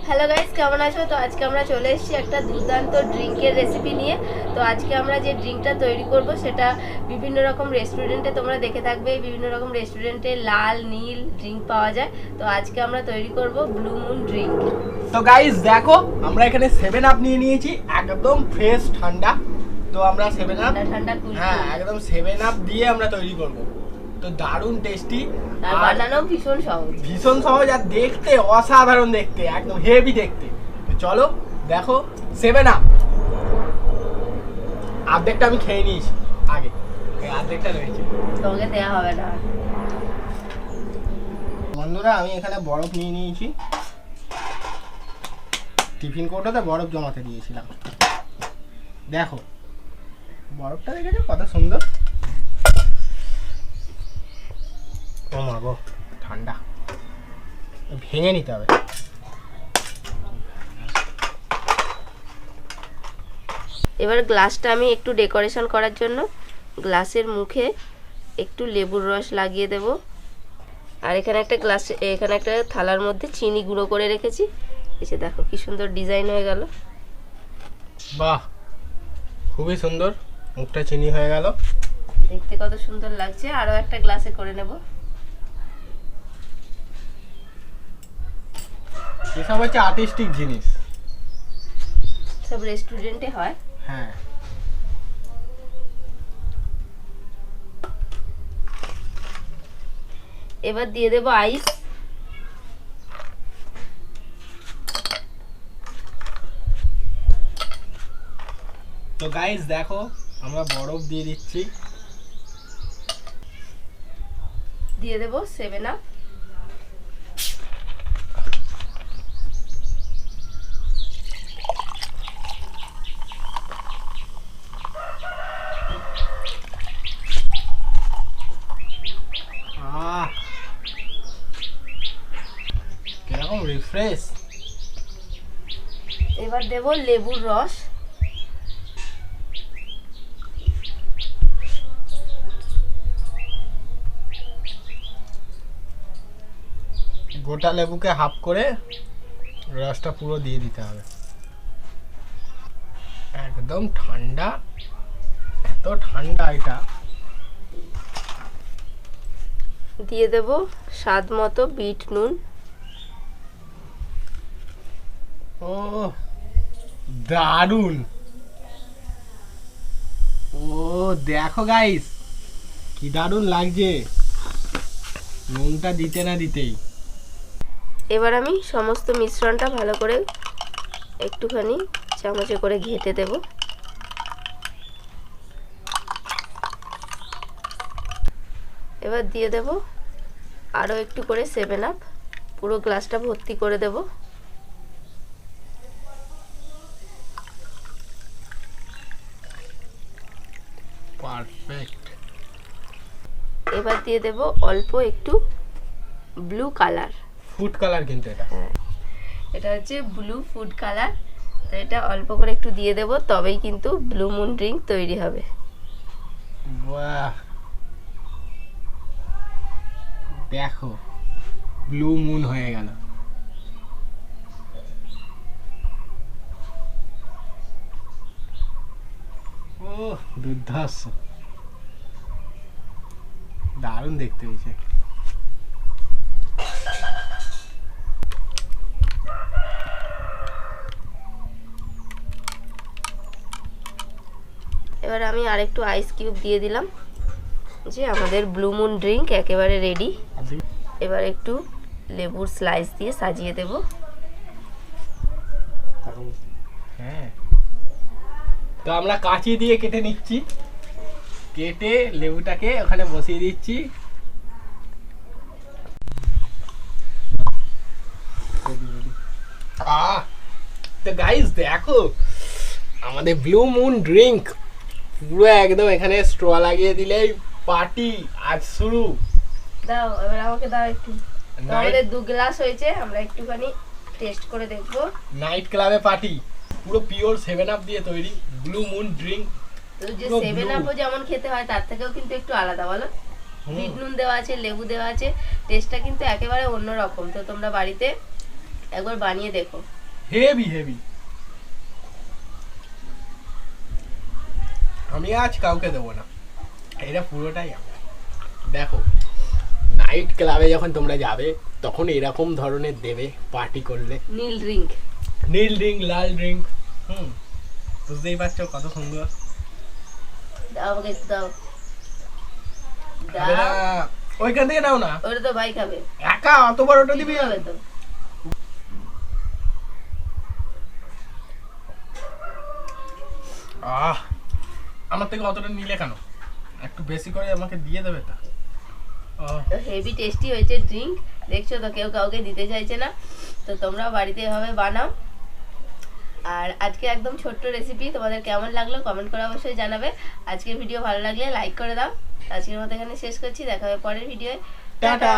Hello guys, কেমন আছো? তো আজকে আমরা চলে এসেছি একটা দুর্দান্ত ড্রিঙ্কের রেসিপি নিয়ে। তো আজকে আমরা যে ড্রিঙ্কটা তৈরি করব সেটা বিভিন্ন রকম রেস্টুরেন্টে তোমরা দেখে থাকবে, বিভিন্ন রকম রেস্টুরেন্টে লাল নীল ড্রিঙ্ক পাওয়া যায়। তো আজকে আমরা তৈরি করব ব্লু মুন ড্রিঙ্ক। তো গাইস দেখো, আমরা এখানে 7 আপ নিয়ে নিয়েছি, একদম ফ্রেশ ঠান্ডা। তো আমরা 7 আপ ঠান্ডা হ্যাঁ একদম 7 আপ দিয়ে আমরা তৈরি করব। তো দারুণ টেস্টি আর বানানো ভীষণ সহজ আর দেখতে অসাধারণ, দেখতে একদম হেভি দেখতে। তো চলো দেখো 7 আপ। অর্ধেকটা আমি খেয়ে নিয়েছি আগে, এই অর্ধেকটা রয়েছে, তোমাকে দেওয়া হবে না। বন্ধুরা আমি এখানে বরফ নিয়ে নিয়েছি, টিফিন কৌটোতে বরফ জমাতে দিয়েছিলাম। দেখো বরফটা দেখেছো কত সুন্দর। ও মা গো, ঠান্ডা, ভেঙে নিতে হবে। এবার গ্লাসটা আমি একটু ডেকোরেশন করার জন্য গ্লাসের মুখে একটু লেবুর রস লাগিয়ে দেব। আর এখানে একটা থালার মধ্যে চিনি গুঁড়ো করে রেখেছি। এসে দেখো কি সুন্দর ডিজাইন হয়ে গেল। বাহ, খুবই সুন্দর, মুখটা চিনি হয়ে গেল, দেখতে কত সুন্দর লাগছে। আরো একটা গ্লাসে করে নেব। এসব হচ্ছে আর্টিস্টিক জিনিস, সব রেস্টুরেন্টে হয়। হ্যাঁ এবার দিয়ে দেব আইস। তো গাইস দেখো, আমরা বরফ দিয়ে দিচ্ছি, দিয়ে দেব 7 আপ। কিরকম রিফ্রেশ। এবার দেব লেবুর রস। গোটা লেবুকে হাফ করে রসটা পুরো দিয়ে দিতে হবে। একদম ঠান্ডা, এত ঠান্ডা এটা। দিয়ে দেব স্বাদ মতো বিট নুন। ও দারুন। ও দেখো গাইস কি দারুন লাগছে, নুনটা দিতে না দিতেই। এবার আমি সমস্ত মিশ্রণটা ভালো করে একটুখানি চামচে করে ঘেঁটে দেব। এবার দিয়ে দেব আরও একটু করে 7 আপ, পুরো গ্লাসটা ভর্তি করে দেব। পারফেক্ট। এবার দিয়ে দেব অল্প একটু ব্লু কালার, ফুড কালার, কিন্তু এটা এটা হচ্ছে ব্লু ফুড কালার। তো এটা অল্প করে একটু দিয়ে দেব, তবেই কিন্তু ব্লু মুন ড্রিঙ্ক তৈরি হবে। বাহ, দেখো ব্লু মুন হয়ে গেল। ও দুর্ধর্ষ, দারুণ দেখতে হয়েছে। এবার আমি আরেকটু আইস কিউব দিয়ে দিলাম, যে আমাদের ব্লু মুন ড্রিঙ্ক একেবারে রেডি। এবার একটু লেবুর স্লাইস দিয়ে সাজিয়ে দেব। হ্যাঁ, তো আমরা কাঁচি দিয়ে কেটে নিচ্ছি, কেটে লেবুটাকে ওখানে বসিয়ে দিচ্ছি। তো গাইস দেখো, আমাদের ব্লু মুন ড্রিঙ্ক পুরো একদম, এখানে স্ট্র লাগিয়ে দিলেই পার্টি আজ শুরু। দাও, এবার আমাকে দাও একটু। আমাদের 2 গ্লাস হয়েছে, আমরা একটুখানি টেস্ট করে দেখব। নাইট ক্লাবে পার্টি, পুরো পিওর 7 আপ দিয়ে তৈরি ব্লু মুন ড্রিঙ্ক। তো যে 7 আপও যেমন খেতে হয় তার থেকেও কিন্তু একটু আলাদা, বলো? বিট নুন দেওয়া আছে, লেবু দেওয়া আছে, টেস্টটা কিন্তু একেবারে অন্যরকম। তো তোমরা বাড়িতে একবার বানিয়ে দেখো। Heavy heavy. আমি আজ কাউকে দেবো না, এটা পুরোটাই আমার। দেখো নাইট ক্লাবে যখন তোমরা যাবে তখন এরকম ধরনের দেবে পার্টি করলে, নীল ড্রিঙ্ক। নীল ড্রিঙ্ক, লাল ড্রিঙ্ক। বুঝতেই পারছো কত সুন্দর। দাও আমাকে একটু দাও। খাবে না? ওইখান থেকে নাও না। ওটা তো ভাই খাবে। একা অত বড় ওটা দিবি? খাবে তো। আমার থেকে অতটা নিলে কেন, একটু বেশি করে আমাকে দিয়ে দেবে তা। তো হেভি টেস্টি হয়েছে ড্রিঙ্ক, দেখছো তো কেউ কাউকে দিতে চাইছে না। তো তোমরাও বাড়িতে এভাবে বানাও। আর আজকে একদম ছোট্ট রেসিপি, তোমাদের কেমন লাগলো কমেন্ট করে অবশ্যই জানাবে। আজকের ভিডিও ভালো লাগলে লাইক করে দাও। আজকের মতো এখানে শেষ করছি, দেখা হবে পরের ভিডিওয়ে। টাটা।